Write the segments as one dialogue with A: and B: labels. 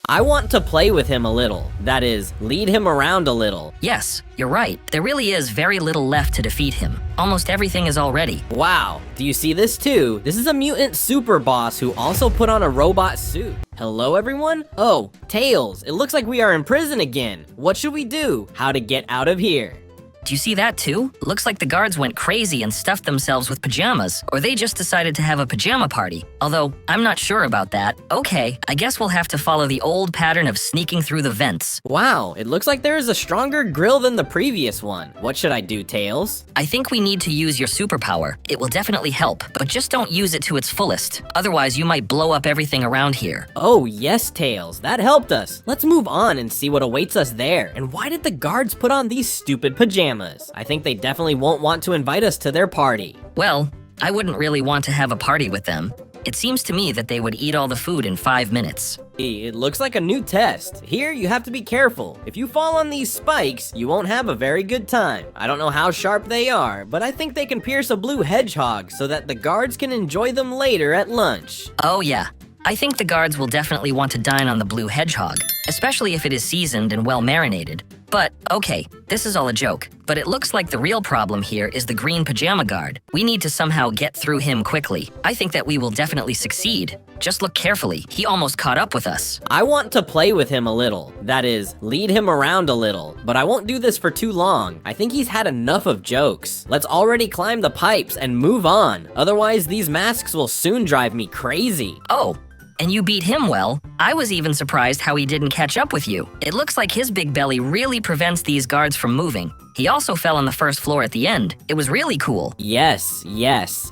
A: I want to play with him a little. That is, lead him around a little.
B: Yes, you're right. There really is very little left to defeat him. Almost everything is already.
A: Wow, do you see this too? This is a mutant super boss who also put on a robot suit. Hello everyone? Oh, Tails, it looks like we are in prison again. What should we do? How to get out of here?
B: Do you see that too? Looks like the guards went crazy and stuffed themselves with pajamas, or they just decided to have a pajama party. Although, I'm not sure about that. Okay, I guess we'll have to follow the old pattern of sneaking through the vents.
A: Wow, it looks like there is a stronger grill than the previous one. What should I do, Tails?
B: I think we need to use your superpower. It will definitely help, but just don't use it to its fullest. Otherwise, you might blow up everything around here.
A: Oh yes, Tails, that helped us. Let's move on and see what awaits us there. And why did the guards put on these stupid pajamas? I think they definitely won't want to invite us to their party.
B: Well, I wouldn't really want to have a party with them. It seems to me that they would eat all the food in 5 minutes.
A: It looks like a new test. Here, you have to be careful. If you fall on these spikes, you won't have a very good time. I don't know how sharp they are, but I think they can pierce a blue hedgehog so that the guards can enjoy them later at lunch.
B: Oh yeah, I think the guards will definitely want to dine on the blue hedgehog, especially if it is seasoned and well marinated. But, okay, this is all a joke, but it looks like the real problem here is the green pajama guard. We need to somehow get through him quickly. I think that we will definitely succeed. Just look carefully, he almost caught up with us.
A: I want to play with him a little. That is, lead him around a little. But I won't do this for too long. I think he's had enough of jokes. Let's already climb the pipes and move on. Otherwise, these masks will soon drive me crazy.
B: Oh, and you beat him well. I was even surprised how he didn't catch up with you. It looks like his big belly really prevents these guards from moving. He also fell on the first floor at the end. It was really cool.
A: Yes.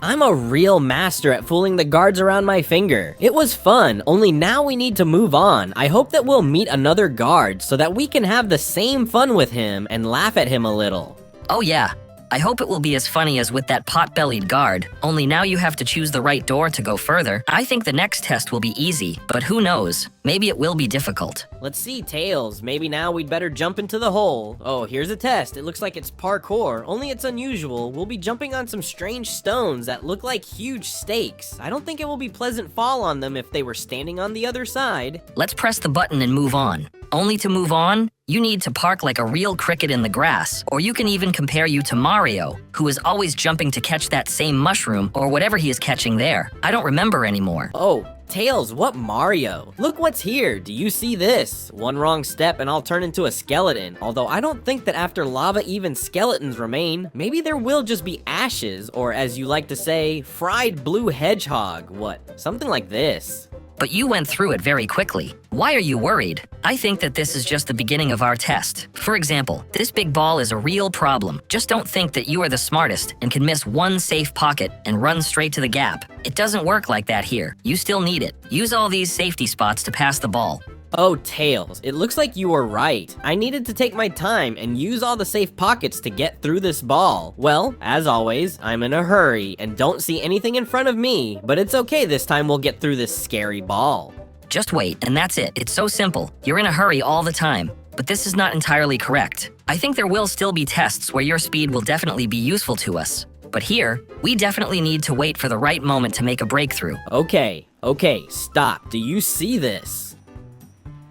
A: I'm a real master at fooling the guards around my finger. It was fun, only now we need to move on. I hope that we'll meet another guard so that we can have the same fun with him and laugh at him a little.
B: Oh yeah. I hope it will be as funny as with that pot-bellied guard, only now you have to choose the right door to go further. I think the next test will be easy, but who knows? Maybe it will be difficult.
A: Let's see, Tails. Maybe now we'd better jump into the hole. Oh, here's a test. It looks like it's parkour, only it's unusual. We'll be jumping on some strange stones that look like huge stakes. I don't think it will be pleasant fall on them if they were standing on the other side.
B: Let's press the button and move on. Only to move on, you need to park like a real cricket in the grass, or you can even compare you to Mario, who is always jumping to catch that same mushroom or whatever he is catching there. I don't remember anymore.
A: Oh, Tails, what Mario? Look what's here. Do you see this? One wrong step and I'll turn into a skeleton. Although I don't think that after lava even skeletons remain. Maybe there will just be ashes, or as you like to say, fried blue hedgehog. What? Something like this.
B: But you went through it very quickly. Why are you worried? I think that this is just the beginning of our test. For example, this big ball is a real problem. Just don't think that you are the smartest and can miss one safe pocket and run straight to the gap. It doesn't work like that here. You still need it. Use all these safety spots to pass the ball.
A: Oh, Tails, it looks like you were right. I needed to take my time and use all the safe pockets to get through this ball. Well, as always, I'm in a hurry and don't see anything in front of me, but it's okay, this time we'll get through this scary ball.
B: Just wait, and that's it. It's so simple. You're in a hurry all the time. But this is not entirely correct. I think there will still be tests where your speed will definitely be useful to us. But here, we definitely need to wait for the right moment to make a breakthrough.
A: Okay, stop. Do you see this?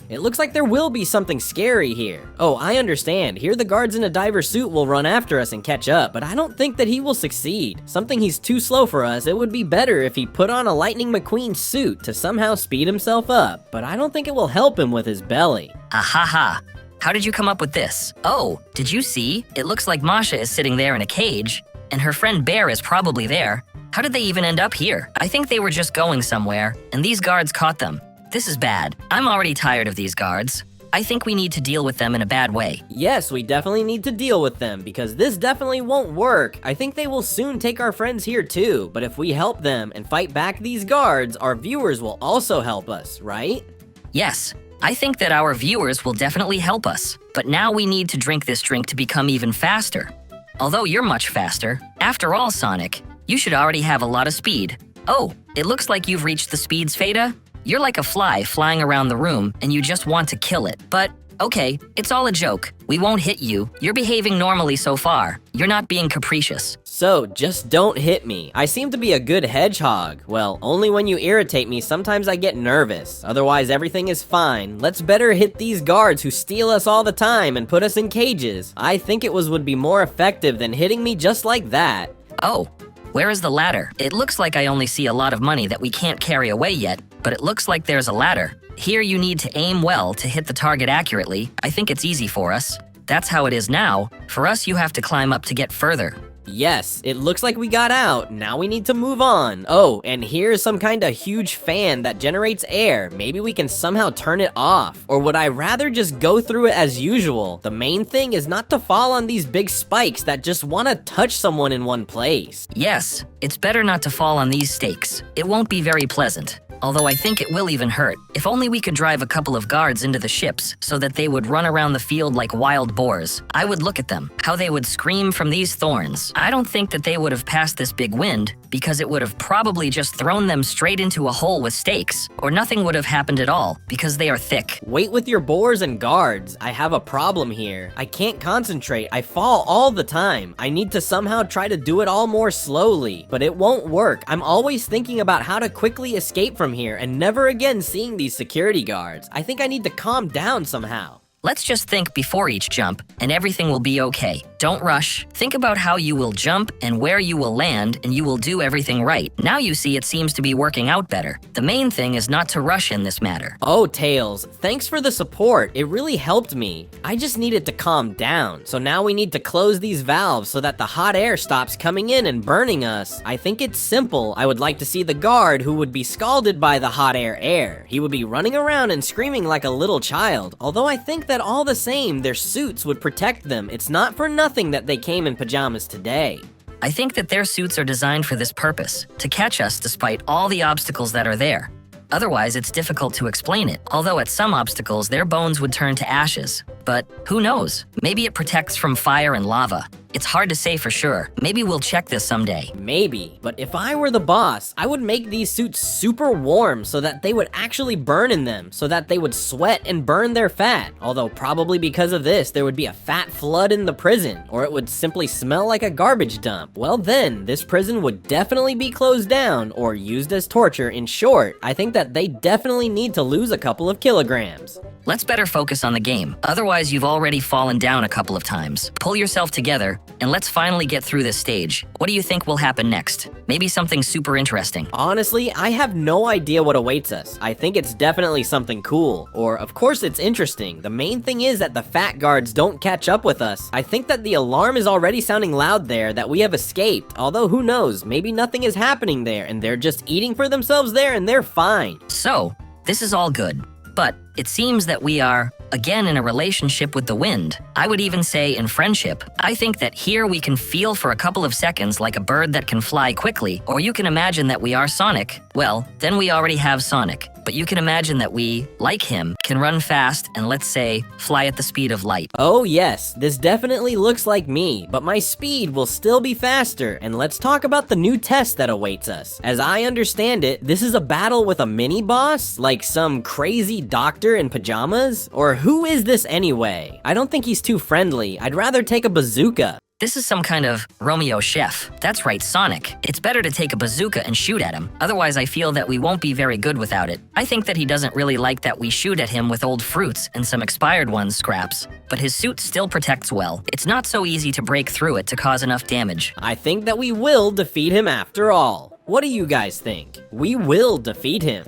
A: It looks like there will be something scary here. Oh, I understand. Here the guards in a diver suit will run after us and catch up, but I don't think that he will succeed. Something he's too slow for us. It would be better if he put on a Lightning McQueen suit to somehow speed himself up, but I don't think it will help him with his belly.
B: Ahaha. How did you come up with this? Oh, did you see? It looks like Masha is sitting there in a cage, and her friend Bear is probably there. How did they even end up here? I think they were just going somewhere, and these guards caught them. This is bad. I'm already tired of these guards. I think we need to deal with them in a bad way.
A: Yes, we definitely need to deal with them, because this definitely won't work. I think they will soon take our friends here too, but if we help them and fight back these guards, our viewers will also help us, right?
B: Yes, I think that our viewers will definitely help us, but now we need to drink this drink to become even faster. Although you're much faster. After all, Sonic, you should already have a lot of speed. Oh, it looks like you've reached the speeds, Fada. You're like a fly flying around the room and you just want to kill it. But Okay, it's all a joke. We won't hit you. You're behaving normally so far. You're not being capricious.
A: So, just don't hit me. I seem to be a good hedgehog. Well, only when you irritate me, sometimes I get nervous. Otherwise, everything is fine. Let's better hit these guards who steal us all the time and put us in cages. I think it would be more effective than hitting me just like that.
B: Oh, where is the ladder? It looks like I only see a lot of money that we can't carry away yet, but it looks like there's a ladder. Here you need to aim well to hit the target accurately. I think it's easy for us. That's how it is now. For us, you have to climb up to get further.
A: Yes, it looks like we got out. Now we need to move on. Oh, and here's some kind of huge fan that generates air. Maybe we can somehow turn it off. Or would I rather just go through it as usual? The main thing is not to fall on these big spikes that just want to touch someone in one place.
B: Yes, it's better not to fall on these stakes. It won't be very pleasant. Although I think it will even hurt. If only we could drive a couple of guards into the ships so that they would run around the field like wild boars. I would look at them, how they would scream from these thorns. I don't think that they would have passed this big wind because it would have probably just thrown them straight into a hole with stakes, or nothing would have happened at all because they are thick.
A: Wait with your boars and guards. I have a problem here. I can't concentrate. I fall all the time. I need to somehow try to do it all more slowly, but it won't work. I'm always thinking about how to quickly escape from here and never again seeing these security guards. I think I need to calm down somehow.
B: Let's just think before each jump, and everything will be okay. Don't rush. Think about how you will jump and where you will land, and you will do everything right. Now you see it seems to be working out better. The main thing is not to rush in this matter.
A: Oh, Tails, thanks for the support. It really helped me. I just needed to calm down. So now we need to close these valves so that the hot air stops coming in and burning us. I think it's simple. I would like to see the guard who would be scalded by the hot air. He would be running around and screaming like a little child. Although I think that all the same, their suits would protect them. It's not for nothing that they came in pajamas today.
B: I think that their suits are designed for this purpose, to catch us despite all the obstacles that are there. Otherwise, it's difficult to explain it, although at some obstacles, their bones would turn to ashes. But who knows? Maybe it protects from fire and lava. It's hard to say for sure. Maybe we'll check this someday.
A: Maybe, but if I were the boss, I would make these suits super warm so that they would actually burn in them, so that they would sweat and burn their fat. Although probably because of this, there would be a fat flood in the prison, or it would simply smell like a garbage dump. Well then, this prison would definitely be closed down or used as torture. In short, I think that they definitely need to lose a couple of kilograms.
B: Let's better focus on the game. Otherwise, you've already fallen down a couple of times. Pull yourself together, and let's finally get through this stage. What do you think will happen next? Maybe something super interesting.
A: Honestly, I have no idea what awaits us. I think it's definitely something cool. Or, of course, it's interesting. The main thing is that the fat guards don't catch up with us. I think that the alarm is already sounding loud there, that we have escaped. Although, who knows? Maybe nothing is happening there, and they're just eating for themselves there, and they're fine.
B: So, this is all good. But it seems that we are, again, in a relationship with the wind. I would even say in friendship. I think that here we can feel for a couple of seconds like a bird that can fly quickly, or you can imagine that we are Sonic. Well, then we already have Sonic. But you can imagine that we, like him, can run fast and, let's say, fly at the speed of light.
A: Oh yes, this definitely looks like me, but my speed will still be faster, and let's talk about the new test that awaits us. As I understand it, this is a battle with a mini-boss? Like some crazy doctor in pajamas? Or who is this anyway? I don't think he's too friendly. I'd rather take a bazooka.
B: This is some kind of Romeo chef. That's right, Sonic. It's better to take a bazooka and shoot at him. Otherwise, I feel that we won't be very good without it. I think that he doesn't really like that we shoot at him with old fruits and some expired ones scraps. But his suit still protects well. It's not so easy to break through it to cause enough damage.
A: I think that we will defeat him after all. What do you guys think? We will defeat him.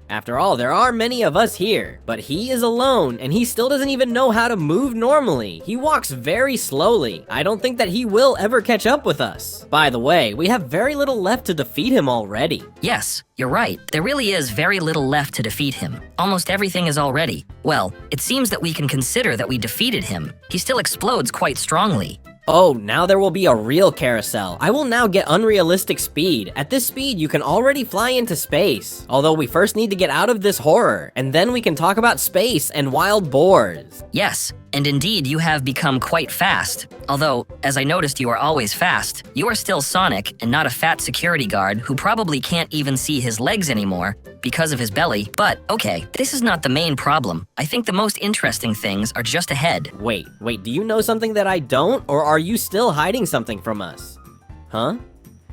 A: After all, there are many of us here, but he is alone, and he still doesn't even know how to move normally. He walks very slowly. I don't think that he will ever catch up with us. By the way, we have very little left to defeat him already.
B: Yes, you're right. There really is very little left to defeat him. Almost everything is already. Well, it seems that we can consider that we defeated him. He still explodes quite strongly.
A: Oh, now there will be a real carousel. I will now get unrealistic speed. At this speed, you can already fly into space. Although we first need to get out of this horror, and then we can talk about space and wild boars.
B: Yes, and indeed you have become quite fast. Although, as I noticed you are always fast, you are still Sonic and not a fat security guard who probably can't even see his legs anymore. because of his belly, but okay, this is not the main problem. I think the most interesting things are just ahead.
A: Wait, do you know something that I don't? Or are you still hiding something from us? Huh?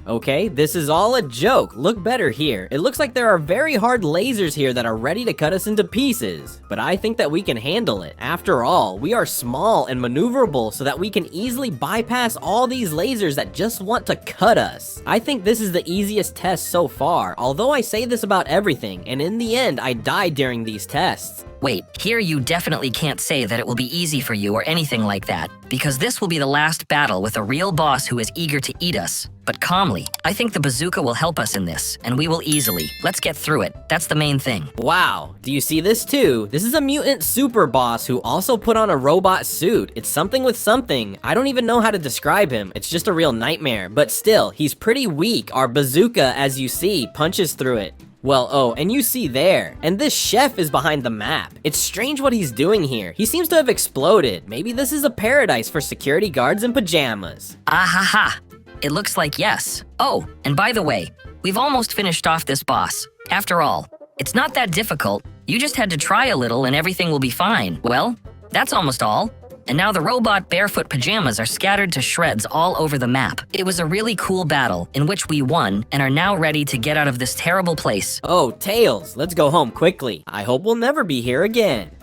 A: Okay, this is all a joke. Look better here. It looks like there are very hard lasers here that are ready to cut us into pieces. But I think that we can handle it. After all, we are small and maneuverable so that we can easily bypass all these lasers that just want to cut us. I think this is the easiest test so far, although I say this about everything, and in the end, I died during these tests.
B: Wait, here you definitely can't say that it will be easy for you or anything like that, because this will be the last battle with a real boss who is eager to eat us. But calmly, I think the bazooka will help us in this, and we will easily. Let's get through it. That's the main thing.
A: Wow, do you see this too? This is a mutant super boss who also put on a robot suit. It's something with something. I don't even know how to describe him. It's just a real nightmare, but still, he's pretty weak. Our bazooka, as you see, punches through it. Well, oh, and you see there, and this chef is behind the map. It's strange what he's doing here. He seems to have exploded. Maybe this is a paradise for security guards in pajamas.
B: Ahaha. It looks like yes. Oh, and by the way, we've almost finished off this boss. After all, it's not that difficult. You just had to try a little and everything will be fine. Well, that's almost all. And now the robot barefoot pajamas are scattered to shreds all over the map. It was a really cool battle in which we won and are now ready to get out of this terrible place.
A: Oh, Tails, let's go home quickly. I hope we'll never be here again.